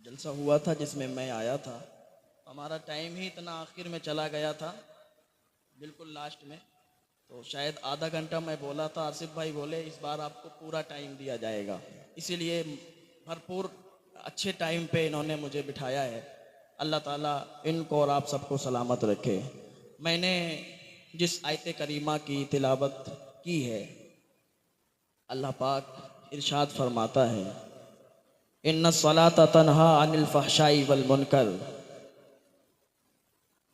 जलसा हुआ था जिसमें मैं आया था। हमारा टाइम ही इतना आखिर में चला गया था, बिल्कुल लास्ट में। तो शायद आधा घंटा मैं बोला था, आसिफ भाई बोले इस बार आपको पूरा टाइम दिया जाएगा, इसीलिए भरपूर अच्छे टाइम पे इन्होंने मुझे बिठाया है। अल्लाह ताला इनको और आप सबको सलामत रखे। मैंने जिस आयत करीमा की तिलावत की है, अल्लाह पाक इरशाद फरमाता है, इन्ना सलाता तन्हा अनिल फहशाई वल मुनकर,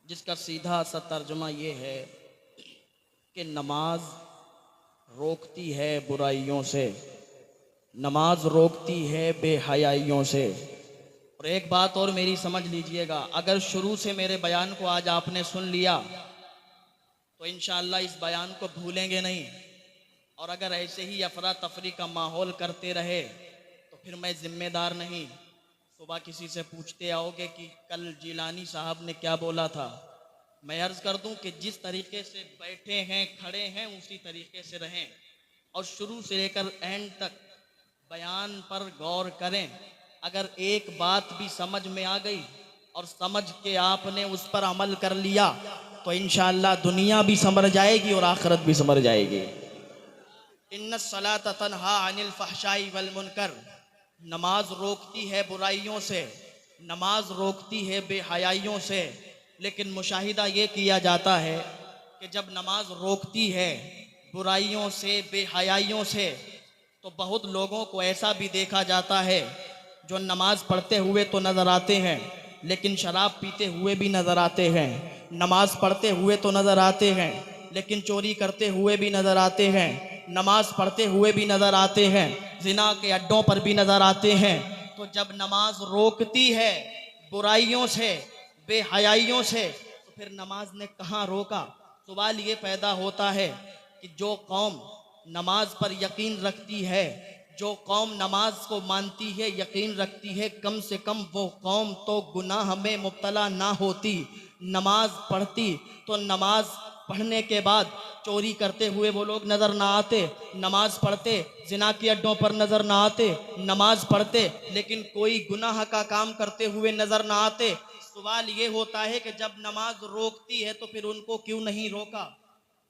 जिसका सीधा सा तर्जुमा ये है कि नमाज रोकती है बुराइयों से, नमाज रोकती है बेहयाइयों से। और एक बात और मेरी समझ लीजिएगा, अगर शुरू से मेरे बयान को आज आपने सुन लिया तो इंशाअल्लाह इस बयान को भूलेंगे नहीं। और अगर ऐसे ही अफरा तफरी का माहौल करते रहे तो फिर मैं जिम्मेदार नहीं। सुबह किसी से पूछते आओगे कि कल जिलानी साहब ने क्या बोला था, मैं अर्ज़ कर दूं कि जिस तरीके से बैठे हैं खड़े हैं उसी तरीके से रहें और शुरू से लेकर एंड तक बयान पर गौर करें। अगर एक बात भी समझ में आ गई और समझ के आपने उस पर अमल कर लिया तो इंशाअल्लाह दुनिया भी संभर जाएगी और आखिरत भी संभर जाएगी। इन्नस सलात तन्हा अनिल फहशाई वल मुनकर, नमाज रोकती है बुराइयों से, नमाज रोकती है बेहयाइयों से। लेकिन मुशाहिदा ये किया जाता है कि जब नमाज रोकती है बुराइयों से बेहयाइयों से तो बहुत लोगों को ऐसा भी देखा जाता है जो नमाज पढ़ते हुए तो नज़र आते हैं लेकिन शराब पीते हुए भी नज़र आते हैं, नमाज पढ़ते हुए तो नज़र आते हैं लेकिन चोरी करते हुए भी नज़र आते हैं, नमाज पढ़ते हुए भी नज़र आते हैं, जिना के अड्डों पर भी नज़र आते हैं। तो जब नमाज रोकती है बुराइयों से बेहयाइयों से तो फिर नमाज ने कहाँ रोका? सवाल ये पैदा होता है कि जो कौम नमाज पर यकीन रखती है, जो कौम नमाज को मानती है, यकीन रखती है, कम से कम वो कौम तो गुनाह में मुब्तला ना होती। नमाज पढ़ती तो नमाज पढ़ने के बाद चोरी करते हुए वो लोग नज़र ना आते, नमाज पढ़ते जिना के अड्डों पर नज़र ना आते, नमाज पढ़ते लेकिन कोई गुनाह का काम करते हुए नज़र ना आते। सवाल ये होता है कि जब नमाज रोकती है तो फिर उनको क्यों नहीं रोका?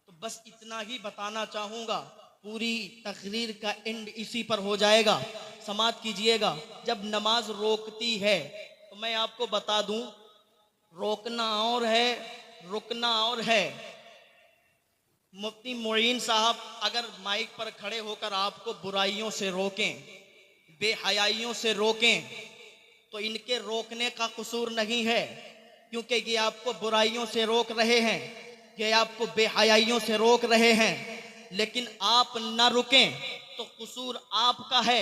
तो बस इतना ही बताना चाहूँगा, पूरी तकरीर का एंड इसी पर हो जाएगा। समात कीजिएगा, जब नमाज रोकती है तो मैं आपको बता दूं, रोकना और है रुकना और है। मुफ्ती मोइन साहब अगर माइक पर खड़े होकर आपको बुराइयों से रोकें, बेहयाइयों से रोकें तो इनके रोकने का कसूर नहीं है, क्योंकि ये आपको बुराइयों से रोक रहे हैं, ये आपको बेहयाइयों से रोक रहे हैं। लेकिन आप न रुकें तो कसूर आपका है,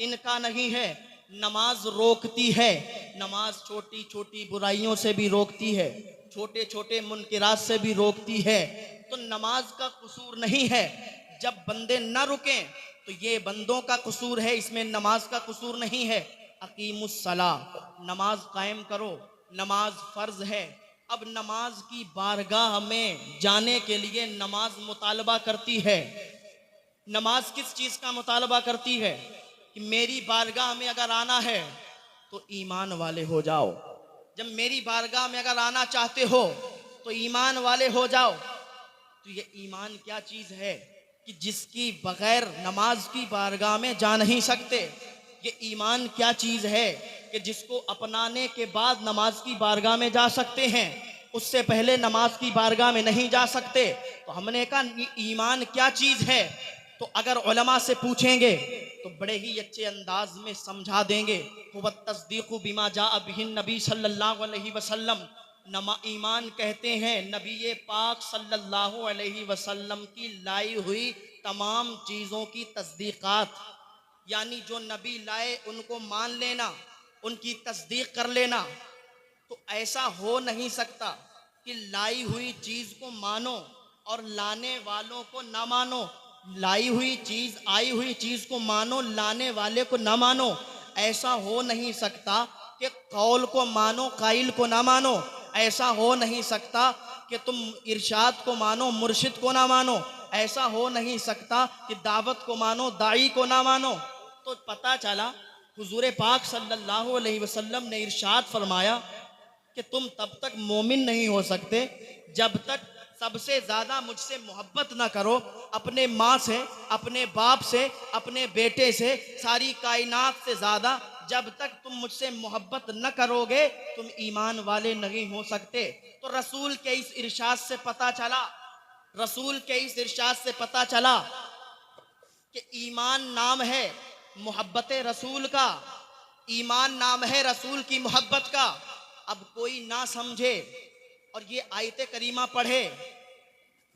इनका नहीं है। नमाज रोकती है, नमाज छोटी छोटी बुराइयों से भी रोकती है, छोटे छोटे मुनकिरात से भी रोकती है। तो नमाज का कसूर नहीं है। जब बंदे न रुकें तो ये बंदों का कसूर है, इसमें नमाज का कसूर नहीं है। अकीमुस्सला, नमाज कायम करो, नमाज फर्ज है। अब नमाज की बारगाह में जाने के लिए नमाज मुतालबा करती है। नमाज किस चीज़ का मुतालबा करती है कि मेरी बारगाह में अगर आना है तो ईमान वाले हो जाओ। जब मेरी बारगाह में अगर आना चाहते हो तो ईमान वाले हो जाओ। तो ये ईमान क्या चीज़ है कि जिसकी बगैर नमाज की बारगाह में जा नहीं सकते? ये ईमान क्या चीज़ है कि जिसको अपनाने के बाद नमाज की बारगाह में जा सकते हैं, उससे पहले नमाज की बारगाह में नहीं जा सकते? तो हमने कहा ईमान क्या चीज़ है। तो अगर उलमा से पूछेंगे तो बड़े ही अच्छे अंदाज में समझा देंगे, हुवा तस्दीक़ु बिमा जाअ बिहिन नबी सल्लल्लाहु अलैहि वसल्लम। ईमान कहते हैं नबी पाक सल्लल्लाहु अलैहि वसल्लम की लाई हुई तमाम चीज़ों की तस्दीक़ात, यानी जो नबी लाए उनको मान लेना, उनकी तस्दीक कर लेना। तो ऐसा हो नहीं सकता कि लाई हुई चीज़ को मानो और लाने वालों को ना मानो, लाई हुई चीज़ आई हुई चीज़ को मानो, लाने वाले को ना मानो। ऐसा हो नहीं सकता कि कौल को मानो काइल को ना मानो। ऐसा हो नहीं सकता कि तुम इरशाद को मानो मुर्शिद को ना मानो। ऐसा हो नहीं सकता कि दावत को मानो दाई को ना मानो। तो पता चला हुजूर पाक सल्लल्लाहु अलैहि वसल्लम ने इरशाद फरमाया कि तुम तब तक मोमिन नहीं हो सकते जब तक सबसे ज्यादा मुझसे मोहब्बत ना करो, अपने माँ से, अपने बाप से, अपने बेटे से, सारी कायनात से ज्यादा जब तक तुम मुझसे मोहब्बत न करोगे तुम ईमान वाले नहीं हो सकते। तो रसूल के इस इरशाद से पता चला, रसूल के इस इरशाद से पता चला कि ईमान नाम है मोहब्बत रसूल का, ईमान नाम है रसूल की मोहब्बत का। अब कोई ना समझे और ये आयत करीमा पढ़े,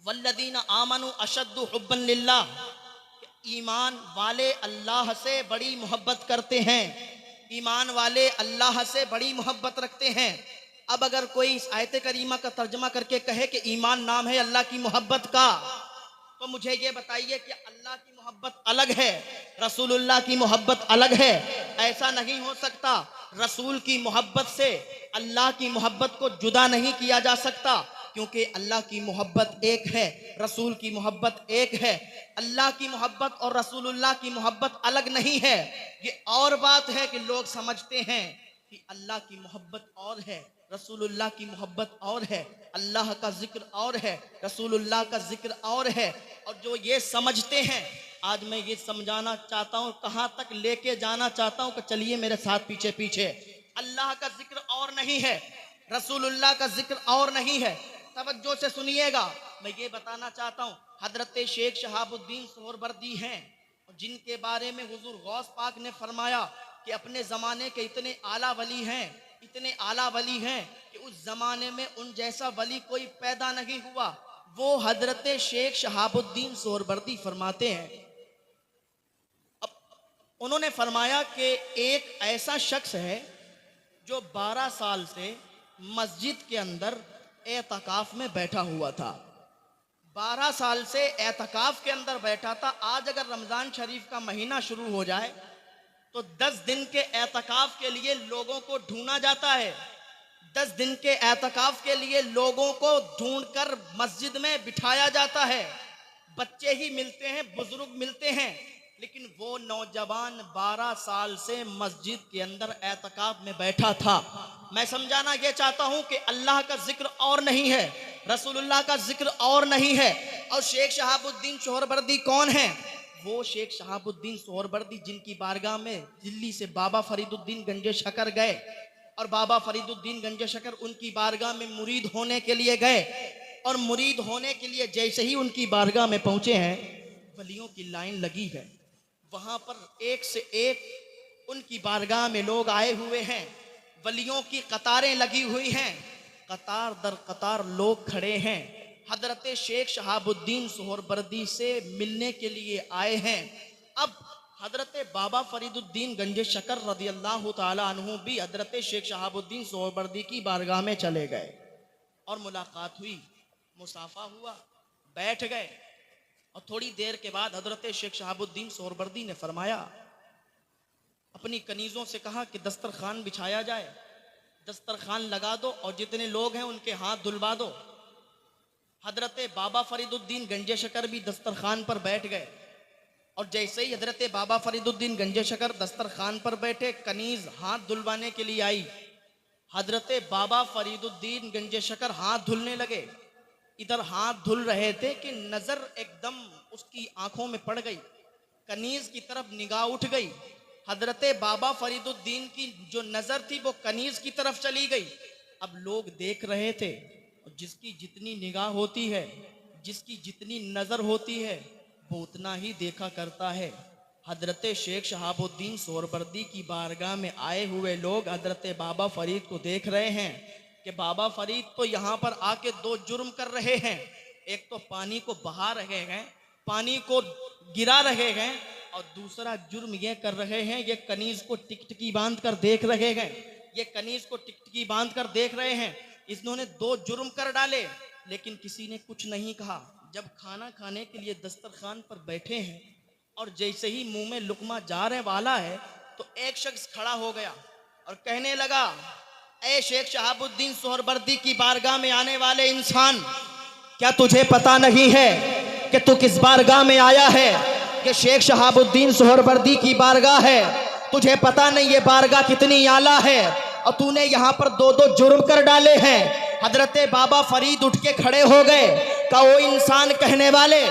वल्लदीना आमनु अशद्दु हुब्बन लिल्लाह, ईमान वाले अल्लाह से बड़ी मोहब्बत करते हैं, ईमान वाले अल्लाह से बड़ी मोहब्बत रखते हैं। अब अगर कोई इस आयत करीमा का तर्जमा करके कहे कि ईमान नाम है अल्लाह की मोहब्बत का, तो मुझे ये बताइए कि अल्लाह की मोहब्बत अलग है, रसूलुल्लाह की मोहब्बत अलग है? ऐसा नहीं हो सकता। रसूल की मोहब्बत से अल्लाह की मोहब्बत को जुदा नहीं किया जा सकता, क्योंकि अल्लाह की मोहब्बत एक है, रसूल की मोहब्बत एक है। अल्लाह की मोहब्बत और रसूलुल्लाह की मोहब्बत अलग नहीं है। ये और बात है कि लोग समझते हैं कि अल्लाह की मोहब्बत और है, रसूलुल्लाह की मोहब्बत और है, अल्लाह का जिक्र और है, रसूलुल्लाह का जिक्र और है। और जो ये समझते हैं, आज मैं ये समझाना चाहता हूँ, कहाँ तक लेके जाना चाहता हूँ कि चलिए मेरे साथ पीछे पीछे। अल्लाह का जिक्र और नहीं है, रसूलुल्लाह का जिक्र और नहीं है। तवज्जो से सुनिएगा, मैं ये बताना चाहता हूँ, हजरत शेख शहाबुद्दीन सोहरवर्दी हैं, जिनके बारे में हुजूर गौस पाक ने फरमाया कि अपने ज़माने के इतने आला वली हैं, इतने आला वली हैं कि उस ज़माने में उन जैसा वली कोई पैदा नहीं हुआ। वो हजरत शेख शहाबुद्दीन सोहरवर्दी फरमाते हैं, अब उन्होंने फरमाया कि एक ऐसा शख्स है जो 12 साल से मस्जिद के अंदर एतकाफ में बैठा हुआ था, 12 साल से एतकाफ के अंदर बैठा था। आज अगर रमज़ान शरीफ का महीना शुरू हो जाए तो 10 दिन के एतकाफ के लिए लोगों को ढूंढा जाता है, 10 दिन के एतकाफ के लिए लोगों को ढूंढकर मस्जिद में बिठाया जाता है। बच्चे ही मिलते हैं, बुजुर्ग मिलते हैं, लेकिन वो नौजवान 12 साल से मस्जिद के अंदर एतकाफ में बैठा था। मैं समझाना ये चाहता हूं कि अल्लाह का जिक्र और नहीं है, रसूलुल्लाह का जिक्र और नहीं है। और शेख शहाबुद्दीन सोहरवर्दी कौन है? वो शेख शहाबुद्दीन सोहरवर्दी जिनकी बारगाह में दिल्ली से बाबा फरीदुद्दीन गंजे शकर गए और बाबा फरीदुद्दीन गंजे शकर उनकी बारगाह में मुरीद होने के लिए गए, और मुरीद होने के लिए जैसे ही उनकी बारगाह में पहुंचे हैं, वलियों की लाइन लगी है। वहां पर एक से एक उनकी बारगाह में लोग आए हुए हैं, वलियों की कतारें लगी हुई हैं, कतार दर कतार लोग खड़े हैं, हजरत शेख शहाबुद्दीन सोहरवर्दी से मिलने के लिए आए हैं। अब हजरत बाबा फरीदुद्दीन गंजे शकर रदी अल्लाह ताला अन्हु भी हजरत शेख शहाबुद्दीन सोहरवर्दी की बारगाह में चले गए और मुलाकात हुई, मुसाफा हुआ, बैठ गए। और थोड़ी देर के बाद हजरत शेख शहाबुद्दीन सोहरवर्दी ने फरमाया, अपनी कनीज़ों से कहा कि दस्तरखान बिछाया जाए, दस्तरखान लगा दो और जितने लोग हैं उनके हाथ धुलवा दो। हजरत बाबा फरीदुद्दीन गंजे शकर भी दस्तरखान पर बैठ गए, और जैसे ही हजरत बाबा फरीदुद्दीन गंजे शकर दस्तरखान पर बैठे, कनीज़ हाथ धुलवाने के लिए आई। हजरत बाबा फरीदुद्दीन गंजे शकर हाथ धुलने लगे, इधर हाथ धुल रहे थे कि नजर एकदम उसकी आंखों में पड़ गई, कनीज की तरफ निगाह उठ गई। हजरत बाबा फरीदुद्दीन की जो नजर थी वो कनीज की तरफ चली गई। अब लोग देख रहे थे, जिसकी जितनी निगाह होती है, जिसकी जितनी नजर होती है, वो उतना ही देखा करता है। हजरत शेख शहाबुद्दीन सोहरवर्दी की बारगाह में आए हुए लोग हजरत बाबा फरीद को देख रहे हैं कि बाबा फरीद तो यहाँ पर आके 2 जुर्म कर रहे हैं, एक तो पानी को बहा रहे हैं, पानी को गिरा रहे हैं, और दूसरा जुर्म ये कर रहे हैं, ये कनीज को टिकटिकी बांध कर देख रहे हैं, ये कनीज को टिकटिकी बांध कर देख रहे हैं। इन्होंने 2 जुर्म कर डाले, लेकिन किसी ने कुछ नहीं कहा। जब खाना खाने के लिए दस्तरखान पर बैठे हैं और जैसे ही मुंह में लुकमा जाने वाला है तो एक शख्स खड़ा हो गया और कहने लगा, ए शेख शहाबुद्दीन सोहरवर्दी की बारगाह में आने वाले इंसान, क्या तुझे पता नहीं है कि तू किस बारगाह में आया है? कि शेख शहाबुद्दीन सोहरवर्दी की बारगाह है। तुझे पता नहीं ये बारगाह कितनी आला है, और तूने यहाँ पर दो दो जुर्म कर डाले हैं। हजरत बाबा फरीद उठ के खड़े हो गए, कहा ओ इंसान कहने वाले,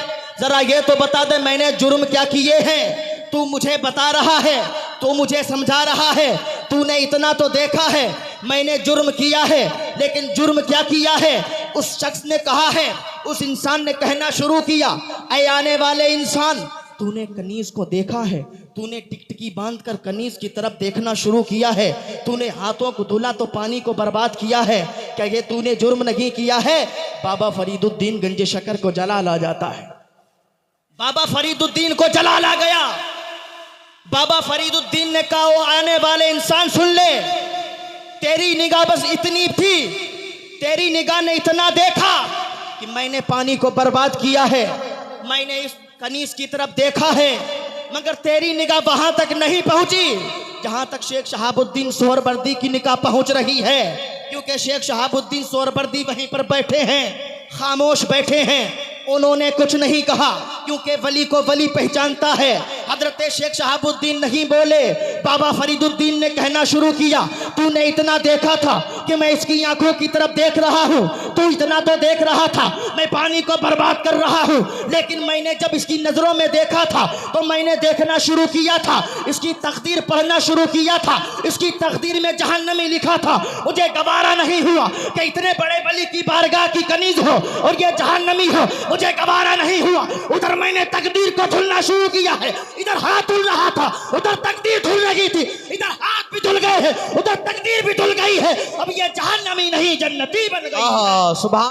जरा ये तो बता दे मैंने जुर्म क्या किए हैं। तू मुझे बता रहा है, तू मुझे समझा रहा है, तूने इतना तो देखा है मैंने जुर्म किया है, लेकिन जुर्म क्या किया है। उस शख्स ने कहा है, उस इंसान ने कहना शुरू किया, ऐ आने वाले इंसान, तूने कनीज को देखा है, तूने टिकटिकी बांधकर कनीज की तरफ देखना शुरू किया है, तूने हाथों को धुला तो पानी को बर्बाद किया है, क्या ये तूने जुर्म नहीं किया है। बाबा फरीदुद्दीन गंज शकर को जलाल आ जाता है। बाबा फरीदुद्दीन को जलाल आ गया। बाबा फरीदुद्दीन ने कहा, ओ आने वाले इंसान सुन ले, तेरी निगाह बस इतनी थी, तेरी निगाह ने इतना देखा कि मैंने पानी को बर्बाद किया है, मैंने इस कनीज की तरफ देखा है, मगर तेरी निगाह वहां तक नहीं पहुंची जहां तक शेख शहाबुद्दीन सोहरवर्दी की निगाह पहुंच रही है। क्योंकि शेख शहाबुद्दीन सोहरवर्दी वहीं पर बैठे हैं, खामोश बैठे हैं, उन्होंने कुछ नहीं कहा, क्योंकि वली को वली पहचानता है। हजरत शेख शहाबुद्दीन नहीं बोले। बाबा फरीदुद्दीन ने कहना शुरू किया, तूने इतना देखा था कि मैं इसकी आंखों की तरफ देख रहा हूँ, तू इतना तो देख रहा था मैं पानी को बर्बाद कर रहा हूँ, लेकिन मैंने जब इसकी नजरों में देखा था तो मैंने देखना शुरू किया था, इसकी तकदीर पढ़ना शुरू किया था, इसकी तकदीर में जहन्नमी लिखा था। मुझे गवारा नहीं हुआ कि इतने बड़े वली की बारगाह की कनीज हो और ये जहन्नमी हो, मुझे गवारा नहीं हुआ। उधर मैंने तकदीर को धुलना शुरू किया है, इधर हाथ धुल रहा था, उधर तकदीर धुल रही थी, इधर हाथ भी धुल गए हैं, उधर तकदीर भी धुल गई है। अब ये जहन्नमी नहीं जन्नती बन गई। सुभान